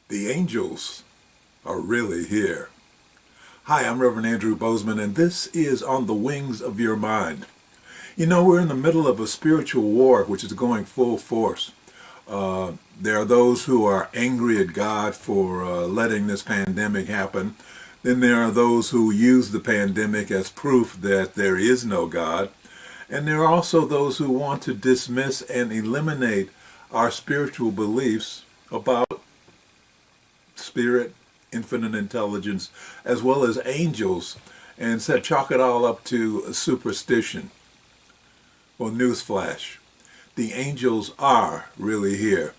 The angels are really here. Hi, I'm Reverend Andrew Bozeman, and this is On the Wings of Your Mind. You know, we're in the middle of a spiritual war which is going full force. There are those who are angry at God for letting this pandemic happen. Then there are those who use the pandemic as proof that there is no God. And there are also those who want to dismiss and eliminate our spiritual beliefs about spirit, infinite intelligence, as well as angels, and chalk it all up to superstition. Well, newsflash, the angels are really here.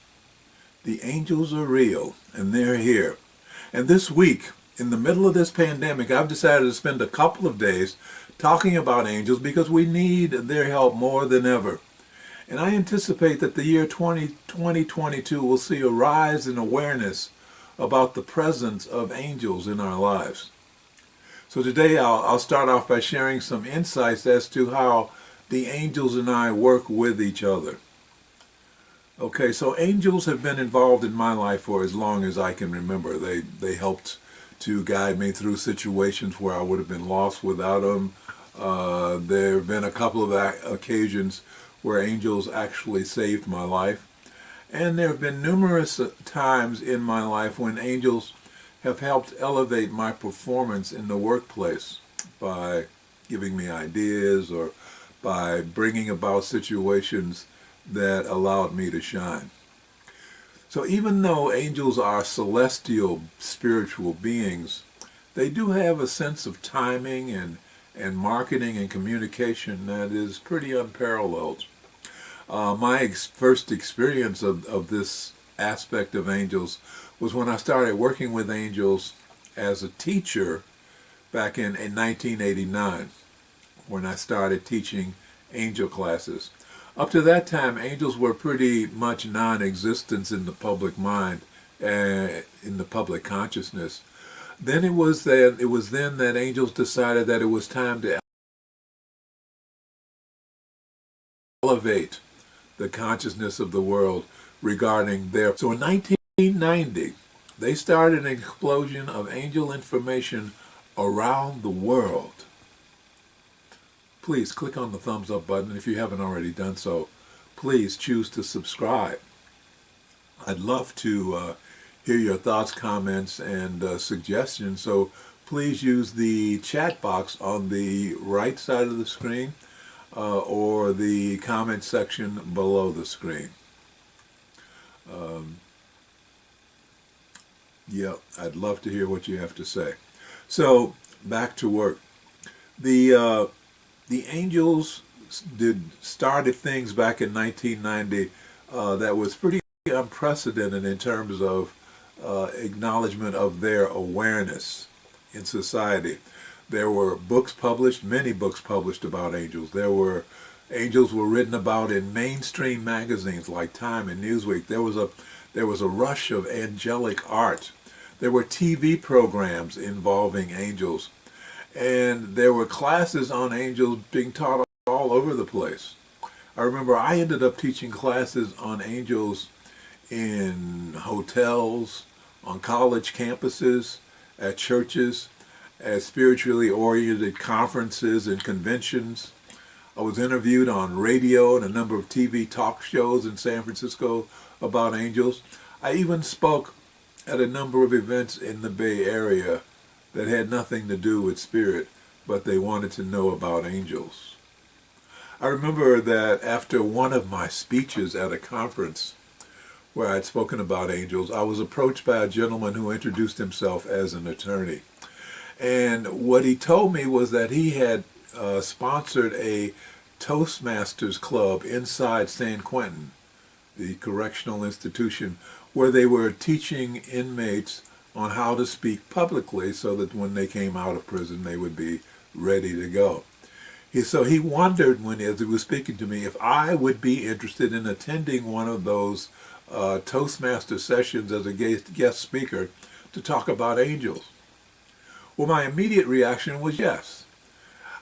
The angels are real, and they're here. And this week, in the middle of this pandemic, I've decided to spend a couple of days talking about angels because we need their help more than ever. And I anticipate that the year 2022 will see a rise in awareness about the presence of angels in our lives. So today I'll start off by sharing some insights as to how the angels and I work with each other. Okay, so angels have been involved in my life for as long as I can remember. They helped to guide me through situations where I would have been lost without them. There have been a couple of occasions where angels actually saved my life. And there have been numerous times in my life when angels have helped elevate my performance in the workplace by giving me ideas or by bringing about situations that allowed me to shine. So even though angels are celestial spiritual beings, they do have a sense of timing and marketing and communication that is pretty unparalleled. My first experience of this aspect of angels was when I started working with angels as a teacher back in 1989, when I started teaching angel classes. Up to that time, angels were pretty much non-existent in the public mind, in the public consciousness. Then it was then that angels decided that it was time to elevate the consciousness of the world regarding their... So in 1990, they started an explosion of angel information around the world. Please click on the thumbs up button. If you haven't already done so, please choose to subscribe. I'd love to hear your thoughts, comments, and suggestions. So please use the chat box on the right side of the screen or the comment section below the screen. Yeah, I'd love to hear what you have to say. So back to work. The angels started things back in 1990 that was pretty unprecedented in terms of acknowledgement of their awareness in society. There were books published, many books published about angels. Angels were written about in mainstream magazines like Time and Newsweek. There was a rush of angelic art. There were TV programs involving angels. And there were classes on angels being taught all over the place. I remember I ended up teaching classes on angels in hotels, on college campuses, at churches, at spiritually oriented conferences and conventions. I was interviewed on radio and a number of TV talk shows in San Francisco about angels. I even spoke at a number of events in the Bay Area that had nothing to do with spirit, but they wanted to know about angels. I remember that after one of my speeches at a conference where I'd spoken about angels, I was approached by a gentleman who introduced himself as an attorney. And what he told me was that he had sponsored a Toastmasters club inside San Quentin, the correctional institution, where they were teaching inmates on how to speak publicly so that when they came out of prison they would be ready to go. So he wondered, as he was speaking to me, if I would be interested in attending one of those Toastmaster sessions as a guest speaker to talk about angels. Well, my immediate reaction was yes.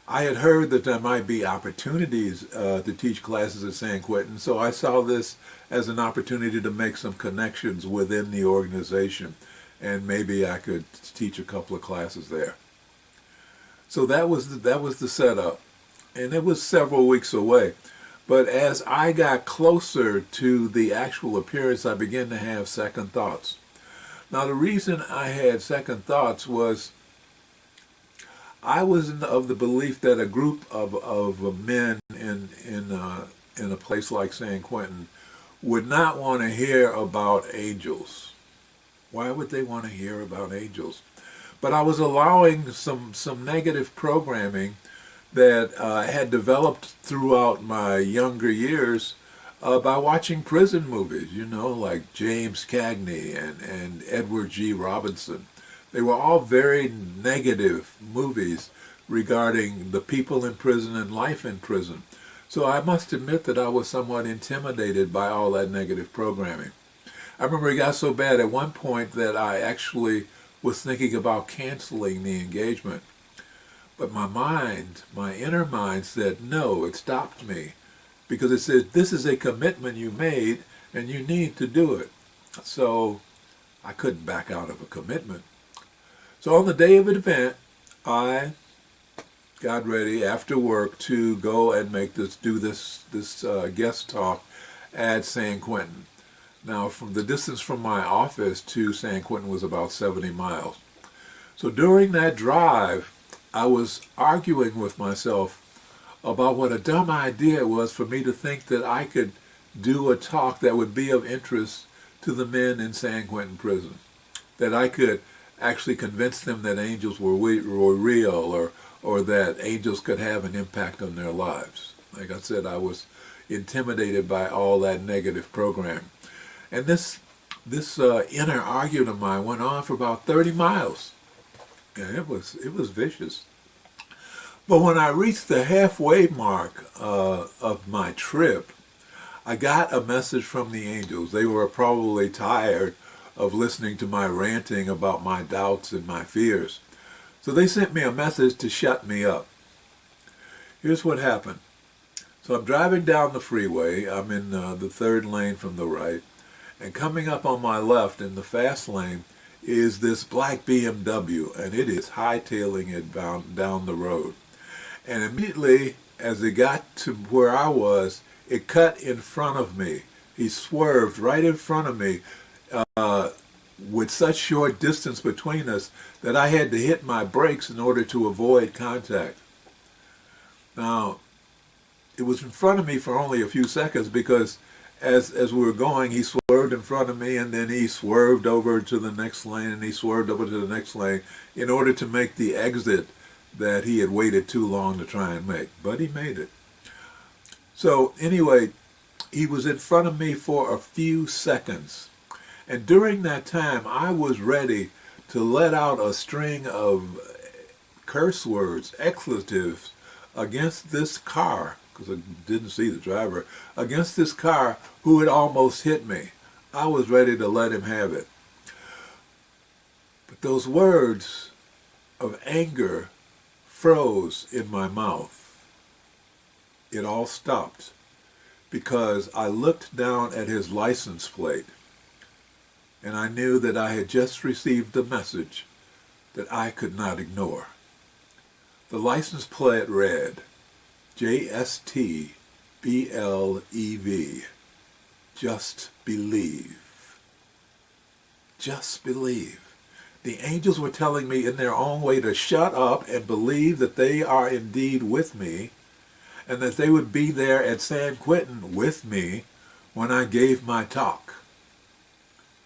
I had heard that there might be opportunities to teach classes at San Quentin, so I saw this as an opportunity to make some connections within the organization, and maybe I could teach a couple of classes there. So that was the setup, and it was several weeks away. But as I got closer to the actual appearance, I began to have second thoughts. Now, the reason I had second thoughts was I was of the belief that a group of men in a place like San Quentin would not want to hear about angels. Why would they want to hear about angels? But I was allowing some negative programming that had developed throughout my younger years by watching prison movies, like James Cagney and Edward G. Robinson. They were all very negative movies regarding the people in prison and life in prison. So I must admit that I was somewhat intimidated by all that negative programming. I remember it got so bad at one point that I actually was thinking about canceling the engagement. But my inner mind said no, it stopped me. Because it said, this is a commitment you made and you need to do it. So I couldn't back out of a commitment. So on the day of the event, I got ready after work to go and do this guest talk at San Quentin. Now, from the distance from my office to San Quentin was about 70 miles. So during that drive, I was arguing with myself about what a dumb idea it was for me to think that I could do a talk that would be of interest to the men in San Quentin prison, that I could actually convince them that angels were real, or that angels could have an impact on their lives. Like I said, I was intimidated by all that negative programming. And this inner argument of mine went on for about 30 miles. And it was vicious. But when I reached the halfway mark of my trip, I got a message from the angels. They were probably tired of listening to my ranting about my doubts and my fears. So they sent me a message to shut me up. Here's what happened. So I'm driving down the freeway. I'm in the third lane from the right. And coming up on my left in the fast lane is this black BMW, and it is hightailing it down the road. And immediately, as it got to where I was, it cut in front of me. He swerved right in front of me with such short distance between us that I had to hit my brakes in order to avoid contact. Now, it was in front of me for only a few seconds because as we were going, he swerved in front of me, and then he swerved over to the next lane, and he swerved over to the next lane in order to make the exit that he had waited too long to try and make. But he made it. So anyway, he was in front of me for a few seconds. And during that time, I was ready to let out a string of curse words, expletives, against this car, because I didn't see the driver, against this car who had almost hit me. I was ready to let him have it. But those words of anger froze in my mouth. It all stopped because I looked down at his license plate, and I knew that I had just received a message that I could not ignore. The license plate read, JSTBLEV, just believe. Just believe. The angels were telling me in their own way to shut up and believe that they are indeed with me, and that they would be there at San Quentin with me when I gave my talk.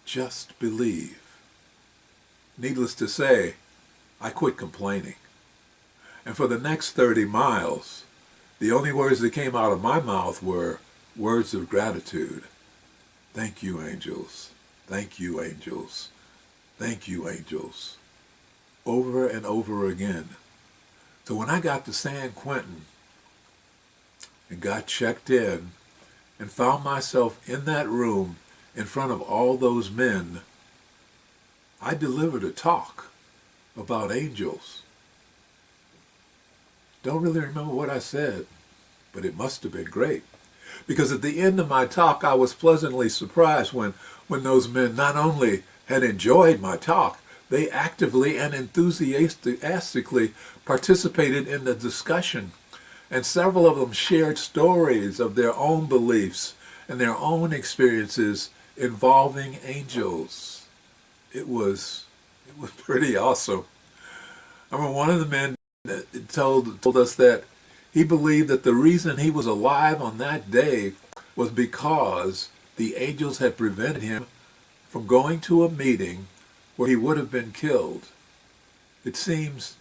Just believe. Needless to say, I quit complaining. And for the next 30 miles, the only words that came out of my mouth were words of gratitude. Thank you, angels. Thank you, angels. Thank you, angels. Over and over again. So when I got to San Quentin and got checked in and found myself in that room in front of all those men, I delivered a talk about angels. Don't really remember what I said, but it must have been great. Because at the end of my talk, I was pleasantly surprised when those men not only had enjoyed my talk, they actively and enthusiastically participated in the discussion. And several of them shared stories of their own beliefs and their own experiences involving angels. It was pretty awesome. I remember one of the men told us that he believed that the reason he was alive on that day was because the angels had prevented him from going to a meeting where he would have been killed. It seems